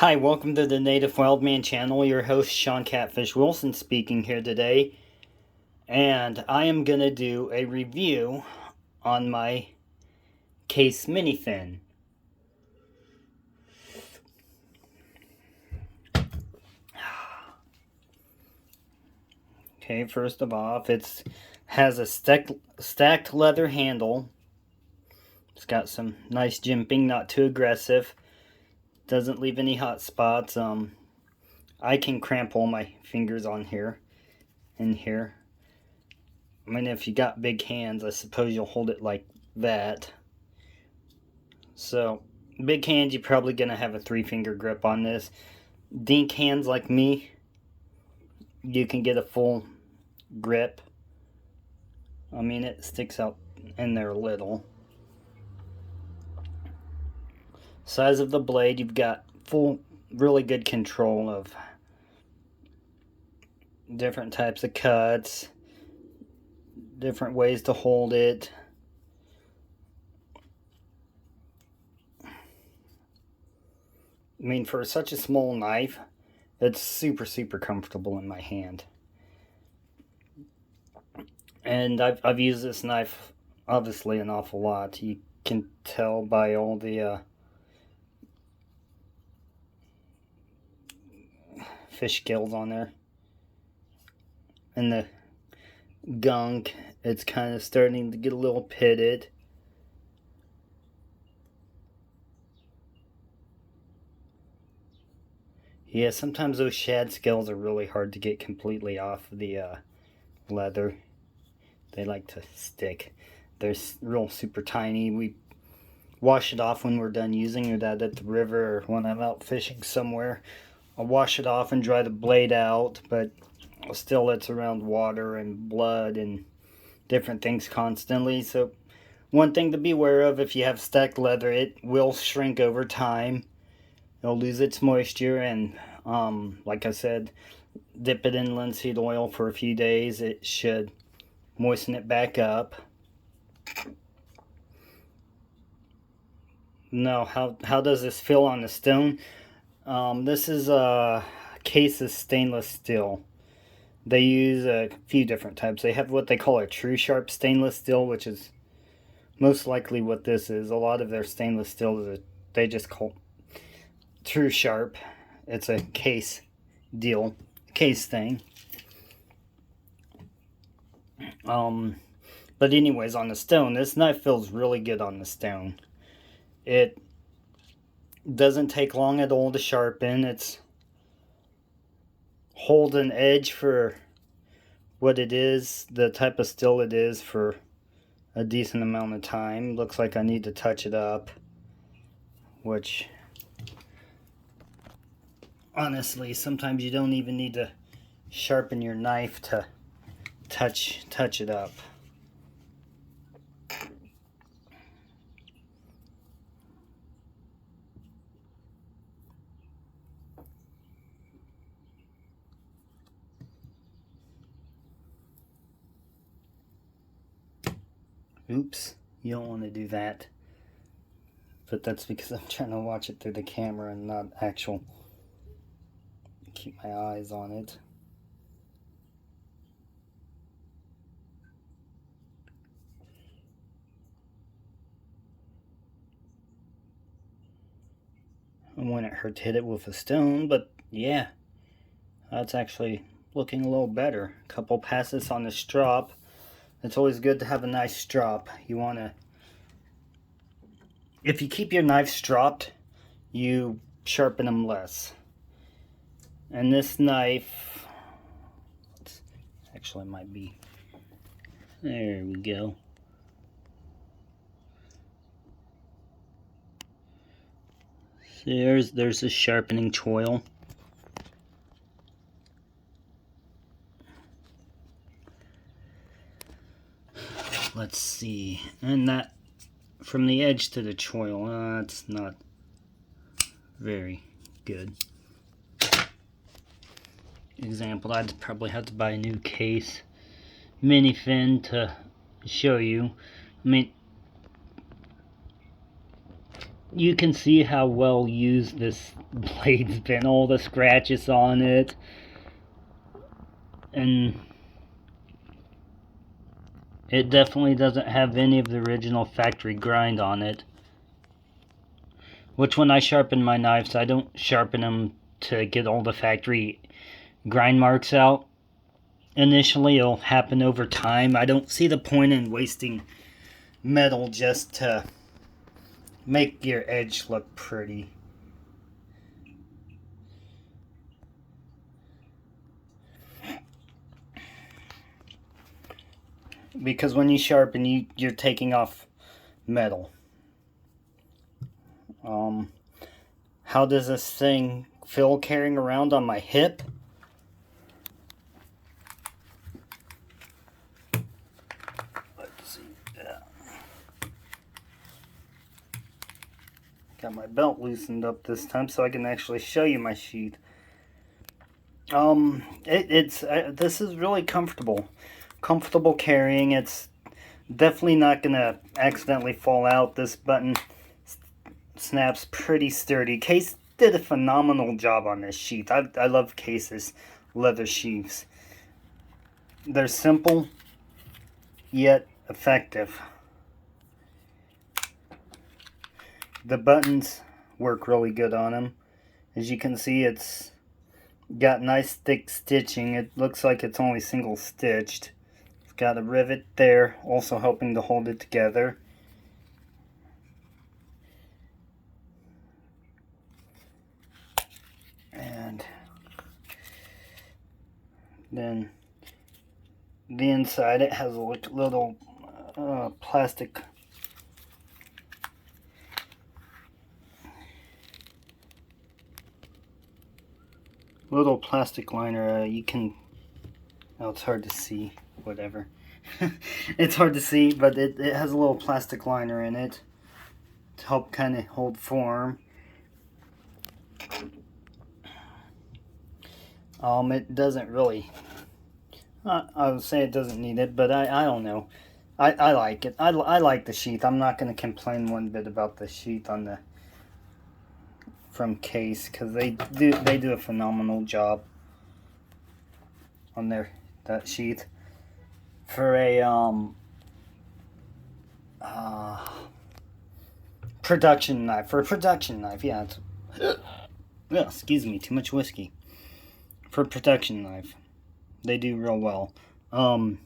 Hi, welcome to the Native Wildman channel. Your host, Sean Catfish Wilson, speaking here today. And I am going to do a review on my case minifin. Okay, first of all, it has a stacked leather handle. It's got some nice jimping, not too aggressive. Doesn't leave any hot spots. I can cramp all my fingers on here and here. I mean, if you got big hands, I suppose you'll hold it like that. So, big hands, you're probably going to have a 3-finger grip on this. Dink hands like me, you can get a full grip. I mean, it sticks out in there a little. Size of the blade, you've got really good control of different types of cuts, different ways to hold it. I mean, for such a small knife, it's super comfortable in my hand. And I've used this knife, obviously, an awful lot. You can tell by all the fish scales on there. And the gunk, it's kind of starting to get a little pitted. Yeah, sometimes those shad scales are really hard to get completely off the leather. They like to stick. They're real super tiny. We wash it off when we're done using it out at the river or when I'm out fishing somewhere. I'll wash it off and dry the blade out, but still it's around water and blood and different things constantly. So one thing to be aware of, if you have stacked leather, it will shrink over time. It'll lose its moisture, and like I said, dip it in linseed oil for a few days. It should moisten it back up. Now, how does this feel on the stone? This is a case of stainless steel. They use a few different types. They have what they call a true sharp stainless steel, which is most likely what this is. A lot of their stainless steel they just call true sharp. It's a case deal, case thing. But anyways, on the stone, this knife feels really good on the stone. It doesn't take long at all to sharpen. It's hold an edge for what it is, the type of steel it is, for a decent amount of time. Looks like I need to touch it up, which honestly, sometimes you don't even need to sharpen your knife to touch it up. Oops, you don't want to do that. But that's because I'm trying to watch it through the camera and not keep my eyes on it. I wouldn't hurt to hit it with a stone, but yeah, that's actually looking a little better. A couple passes on the strop. It's always good to have a nice strop. You want to, if you keep your knife stropped, you sharpen them less. And this knife, actually might be, there we go. So there's a sharpening choil. Let's see, and that from the edge to the choil, that's not very good. Example, I'd probably have to buy a new case mini fin to show you. I mean, you can see how well used this blade's been, all the scratches on it, and it definitely doesn't have any of the original factory grind on it. Which when I sharpen my knives, I don't sharpen them to get all the factory grind marks out. Initially, it'll happen over time. I don't see the point in wasting metal just to make your edge look pretty. Because when you sharpen, you're taking off metal. How does this thing feel carrying around on my hip? Let's see. Got my belt loosened up this time so I can actually show you my sheath. This is really comfortable. Comfortable carrying. It's definitely not gonna accidentally fall out. This button snaps pretty sturdy. Case did a phenomenal job on this sheath. I love Case's leather sheaths. They're simple yet effective. The buttons work really good on them. As you can see, it's got nice thick stitching. It looks like it's only single stitched. It's got a rivet there, also helping to hold it together. And then the inside, it has a little plastic liner. You can, oh, it's hard to see, whatever. It's hard to see, but it has a little plastic liner in it to help kind of hold form. It doesn't really, I would say it doesn't need it, but I don't know. I like it. I like the sheath. I'm not going to complain one bit about the sheath on the from Case, because they do a phenomenal job on that sheath for a production knife. For a production knife, yeah. Excuse me, too much whiskey. For a production knife, they do real well. I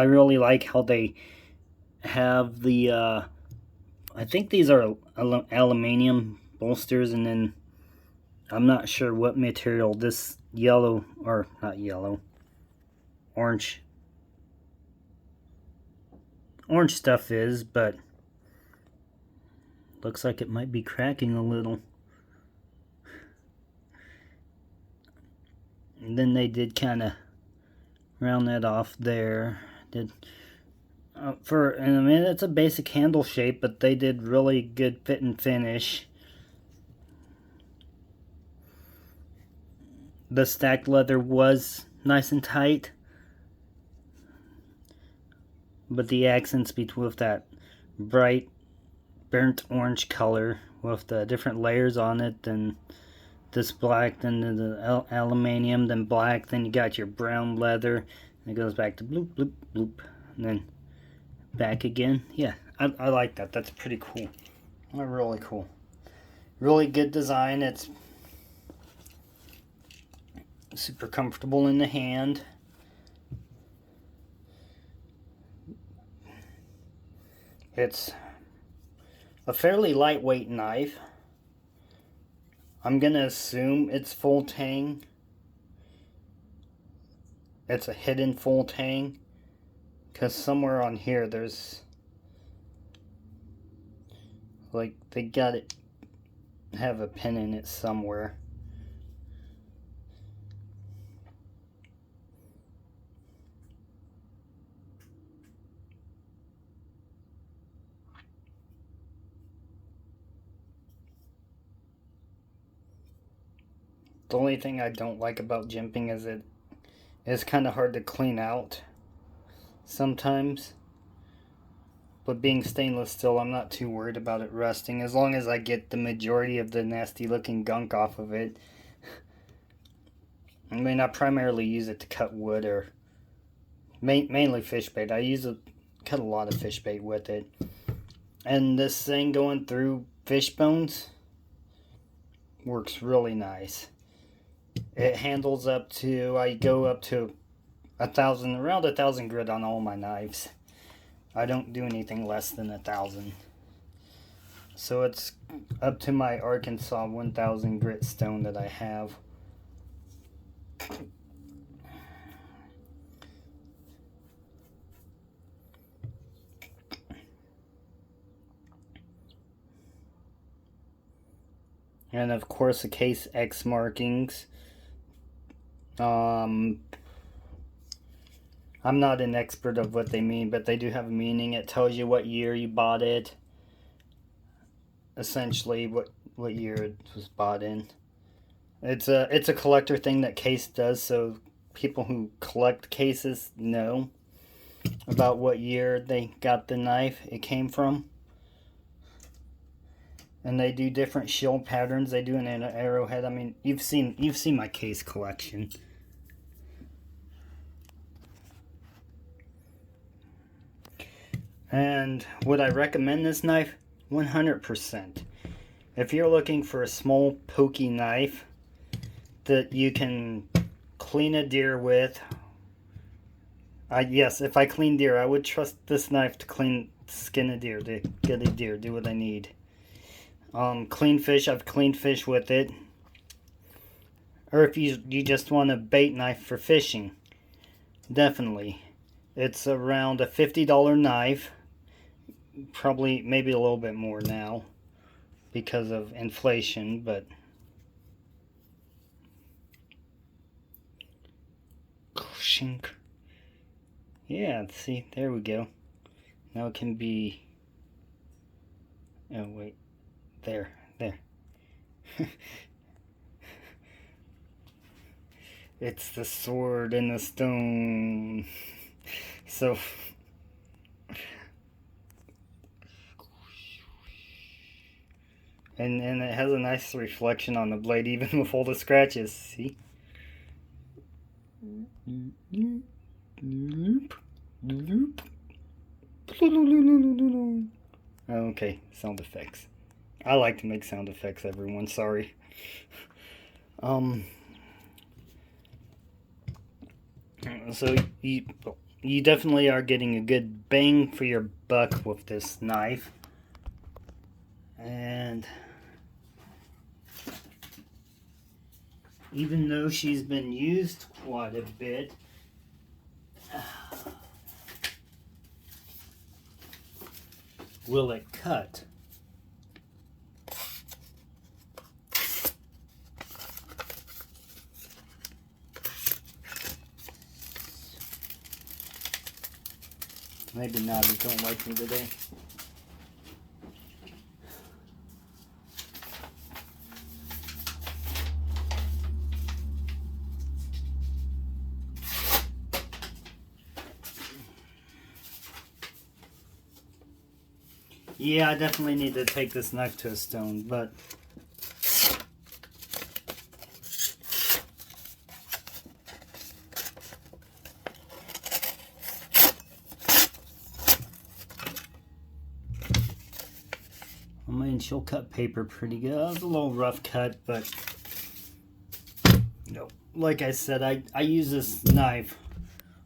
really like how they have the I think these are aluminum bolsters, and then I'm not sure what material this yellow, or not yellow, orange stuff is, but looks like it might be cracking a little. And then they did kind of round that off there. And I mean, it's a basic handle shape, but they did really good fit and finish. The stacked leather was nice and tight, but the accents with that bright burnt orange color with the different layers on it, and this black, then the aluminium, then black, then you got your brown leather, and it goes back to bloop, bloop, bloop, and then back again. Yeah, I like that. That's pretty cool. Really cool. Really good design. It's super comfortable in the hand. It's a fairly lightweight knife. I'm gonna assume it's full tang. It's a hidden full tang, because somewhere on here there's, like, they got it, have a pin in it somewhere. The only thing I don't like about jimping is it's kind of hard to clean out sometimes. But being stainless steel, I'm not too worried about it rusting, as long as I get the majority of the nasty looking gunk off of it. I mean, I primarily use it to cut wood, or mainly fish bait. Cut a lot of fish bait with it. And this thing going through fish bones works really nice. It handles up to, I go up to around 1,000 grit on all my knives. I don't do anything less than 1,000. So it's up to my Arkansas 1,000 grit stone that I have. And of course the case X markings. I'm not an expert of what they mean, but they do have a meaning. It tells you what year you bought it. Essentially what year it was bought in. It's a collector thing that Case does, so people who collect cases know about what year they got the knife it came from. And they do different shield patterns. They do an arrowhead. I mean, you've seen my case collection. And would I recommend this knife? 100%. If you're looking for a small pokey knife that you can clean a deer with, yes, if I clean deer, I would trust this knife to skin a deer, to get a deer, do what I need. Clean fish, I've cleaned fish with it. Or if you just want a bait knife for fishing, definitely. It's around a $50 knife. Probably, maybe a little bit more now because of inflation, but shink. Yeah, see, there we go. Now it can be, oh wait, there. It's the sword in the stone. So and it has a nice reflection on the blade, even with all the scratches. See? Okay, sound effects. I like to make sound effects, everyone. Sorry. So you definitely are getting a good bang for your buck with this knife. And even though she's been used quite a bit, will it cut? Maybe not, he don't like me today. Yeah, I definitely need to take this knife to a stone, but I mean, she'll cut paper pretty good. That was a little rough cut, but like I said, I use this knife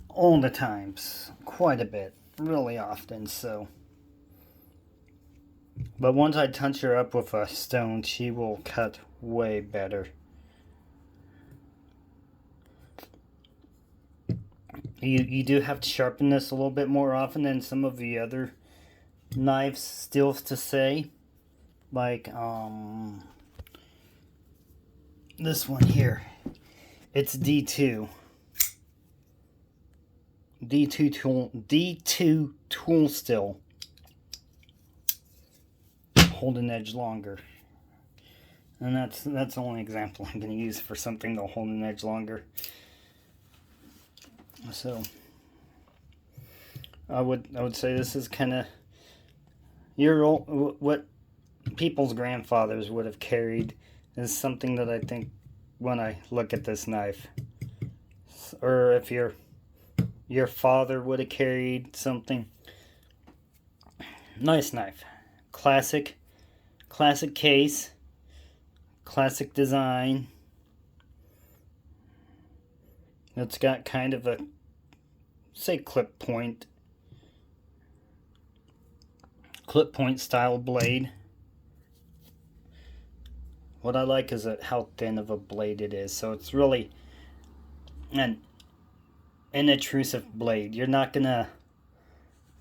all the times, quite a bit, really often, so. But once I touch her up with a stone, she will cut way better. You do have to sharpen this a little bit more often than some of the other knives, steels to say. Like, this one here. It's D2. D2 tool steel. Hold an edge longer. And that's the only example I'm going to use for something that'll hold an edge longer. So I would say this is kind of what people's grandfathers would have carried is something that I think when I look at this knife, or if your father would have carried something. Nice knife, classic case, classic design. It's got kind of a, say, clip point style blade. What I like is how thin of a blade it is, so it's really an inintrusive blade. You're not gonna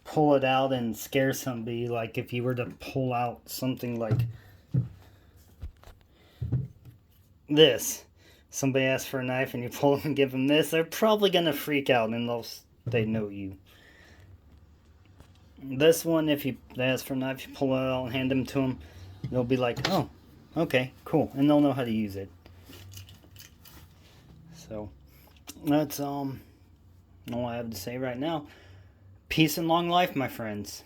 pull it out and scare somebody like if you were to pull out something like this. Somebody asks for a knife and you pull them and give them this, they're probably gonna freak out and they know you. This one, if they ask for a knife, you pull it out and hand them to them, they'll be like, oh, okay, cool, and they'll know how to use it. So that's all I have to say right now. Peace and long life, my friends.